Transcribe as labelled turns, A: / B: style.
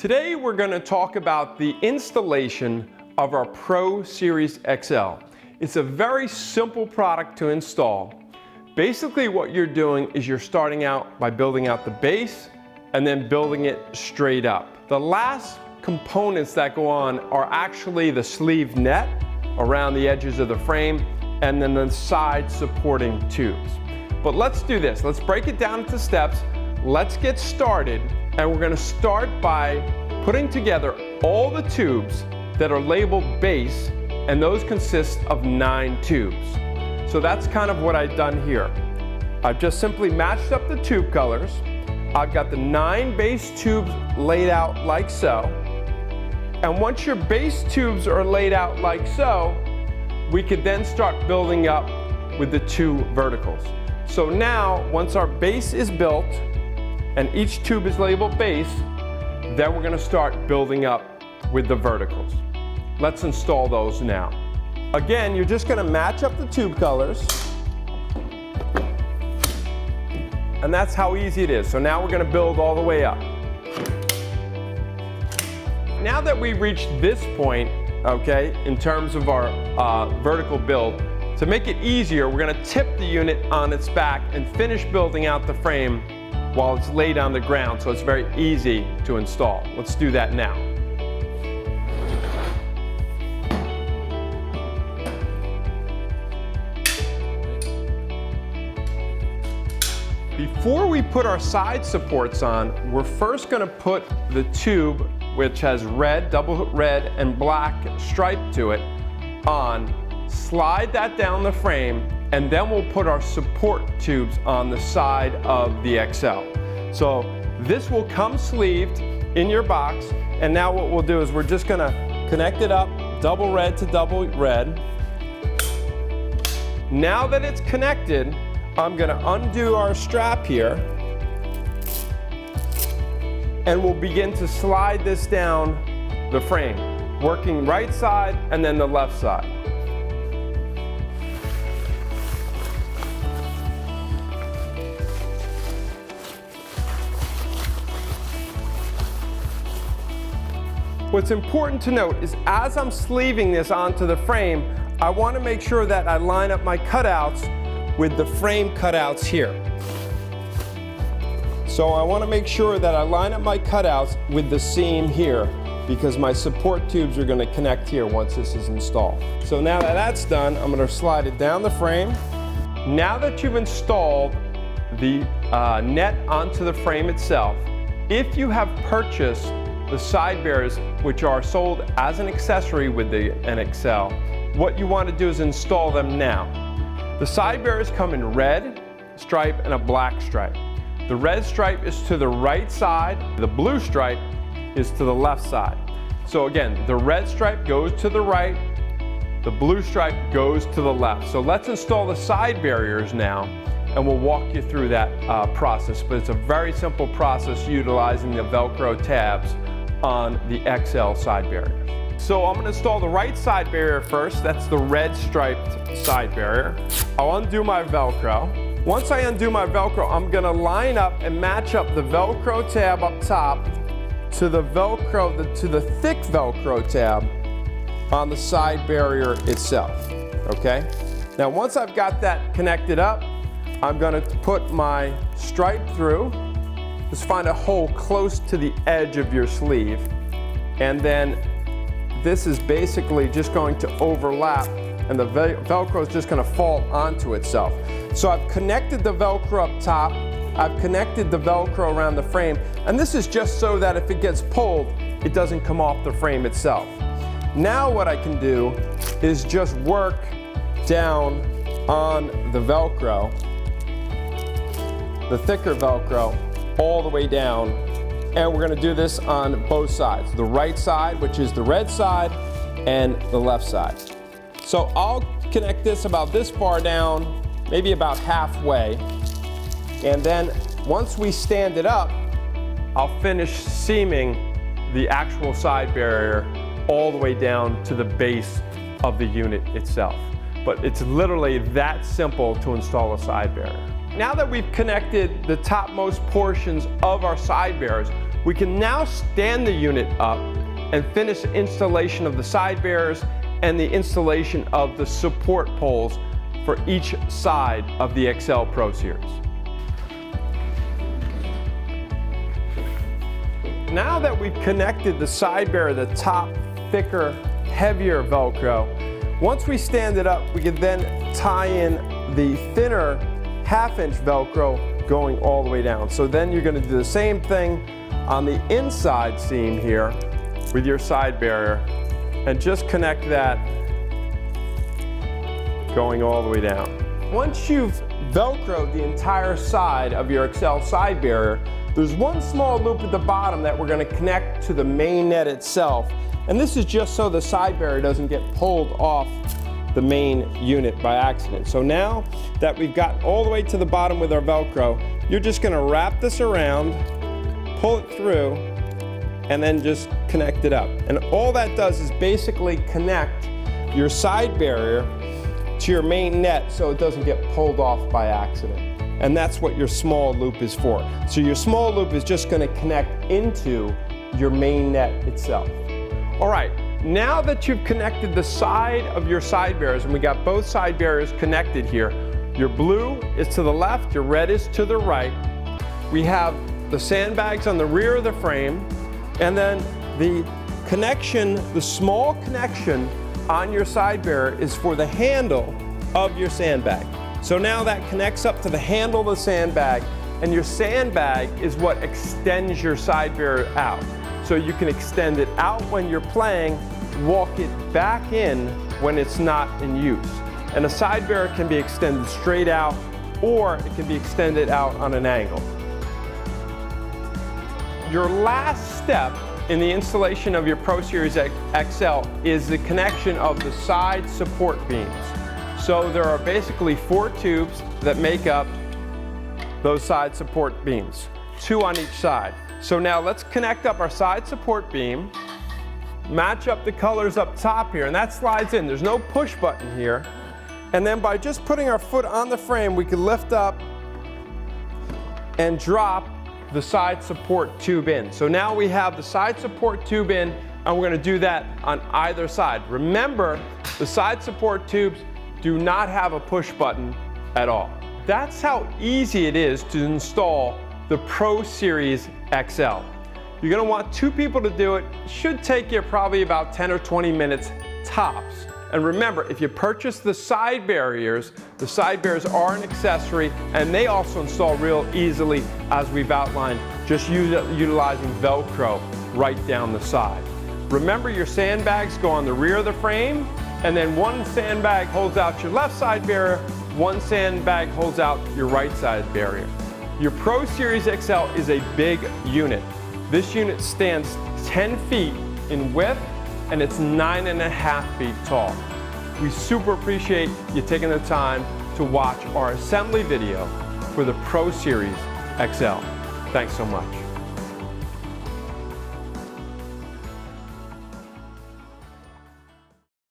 A: Today we're going to talk about the installation of our Pro Series XL. It's a very simple product to install. Basically what you're doing is you're starting out by building out the base and then building it straight up. The last components that go on are actually the sleeve net around the edges of the frame and then the side supporting tubes. But let's do this. Let's break it down into steps. Let's get started, and we're going to start by putting together all the tubes that are labeled base, and those consist of 9 tubes. So that's kind of what I've done here. I've just simply matched up the tube colors. I've got the 9 base tubes laid out like so. And once your base tubes are laid out like so, we could then start building up with the 2 verticals. So now, once our base is built and each tube is labeled base, then we're going to start building up with the verticals. Let's install those now. Again, you're just going to match up the tube colors. And that's how easy it is. So now we're going to build all the way up. Now that we've reached this point, okay, in terms of our vertical build, to make it easier, we're going to tip the unit on its back and finish building out the frame while it's laid on the ground, so it's very easy to install. Let's do that now. Before we put our side supports on, we're first going to put the tube, which has red, double red and black stripe to it, on. Slide that down the frame, and then we'll put our support tubes on the side of the XL. So this will come sleeved in your box, and now what we'll do is we're just going to connect it up, double red to double red. Now that it's connected, I'm going to undo our strap here, and we'll begin to slide this down the frame, working right side and then the left side. What's important to note is as I'm sleeving this onto the frame, I want to make sure that I line up my cutouts with the frame cutouts here. So I want to make sure that I line up my cutouts with the seam here, because my support tubes are going to connect here once this is installed. So now that that's done, I'm going to slide it down the frame. Now that you've installed the net onto the frame itself, if you have purchased the side bearers, which are sold as an accessory with the NXL, what you want to do is install them now. The side bearers come in red stripe and a black stripe. The red stripe is to the right side, the blue stripe is to the left side. So again, the red stripe goes to the right, the blue stripe goes to the left. So let's install the side barriers now, and we'll walk you through that process. But it's a very simple process utilizing the Velcro tabs on the XL side barriers. So I'm going to install the right side barrier first. That's the red striped side barrier. I'll undo my Velcro. Once I undo my Velcro, I'm going to line up and match up the Velcro tab up top to the Velcro, to the thick Velcro tab on the side barrier itself. Okay? Now once I've got that connected up, I'm going to put my stripe through. Just find a hole close to the edge of your sleeve, and then this is basically just going to overlap, and the Velcro is just going to fall onto itself. So I've connected the Velcro up top, I've connected the Velcro around the frame, and this is just so that if it gets pulled, it doesn't come off the frame itself. Now what I can do is just work down on the Velcro, the thicker Velcro, all the way down, and we're going to do this on both sides, the right side, which is the red side, and the left side. So I'll connect this about this far down, maybe about halfway, and then once we stand it up, I'll finish seaming the actual side barrier all the way down to the base of the unit itself. But it's literally that simple to install a side barrier. Now that we've connected the topmost portions of our side bearers, We can now stand the unit up and finish the installation of the side bearers and the installation of the support poles for each side of the XL Pro Series. Now that we've connected the side bearer, the top, thicker, heavier Velcro, once we stand it up, we can then tie in the thinner half-inch Velcro going all the way down. So then you're going to do the same thing on the inside seam here with your side barrier and just connect that going all the way down. Once you've Velcroed the entire side of your XL side barrier, there's one small loop at the bottom that we're going to connect to the main net itself. And this is just so the side barrier doesn't get pulled off the main unit by accident. So now that we've got all the way to the bottom with our Velcro, you're just going to wrap this around, pull it through, and then just connect it up. And all that does is basically connect your side barrier to your main net so it doesn't get pulled off by accident. And that's what your small loop is for. So your small loop is just going to connect into your main net itself. All right, now that you've connected the side of your side bearers, and we got both side bearers connected here, your blue is to the left, your red is to the right. We have the sandbags on the rear of the frame, and then the connection, the small connection on your side bearer is for the handle of your sandbag. So now that connects up to the handle of the sandbag, and your sandbag is what extends your side bearer out. So you can extend it out when you're playing, walk it back in when it's not in use. And a side bearer can be extended straight out, or it can be extended out on an angle. Your last step in the installation of your Pro Series XL is the connection of the side support beams. So there are basically 4 tubes that make up those side support beams, 2 on each side. So now let's connect up our side support beam, match up the colors up top here, and that slides in. There's no push button here. And then by just putting our foot on the frame, we can lift up and drop the side support tube in. So now we have the side support tube in, and we're going to do that on either side. Remember, the side support tubes do not have a push button at all. That's how easy it is to install the Pro Series XL. You're going to want 2 people to do it. It should take you probably about 10 or 20 minutes tops. And remember, if you purchase the side barriers are an accessory, and they also install real easily, as we've outlined, just utilizing Velcro right down the side. Remember, your sandbags go on the rear of the frame, and then one sandbag holds out your left side barrier, one sandbag holds out your right side barrier. Your Pro Series XL is a big unit. This unit stands 10 feet in width, and it's 9.5 feet tall. We super appreciate you taking the time to watch our assembly video for the Pro Series XL. Thanks so much.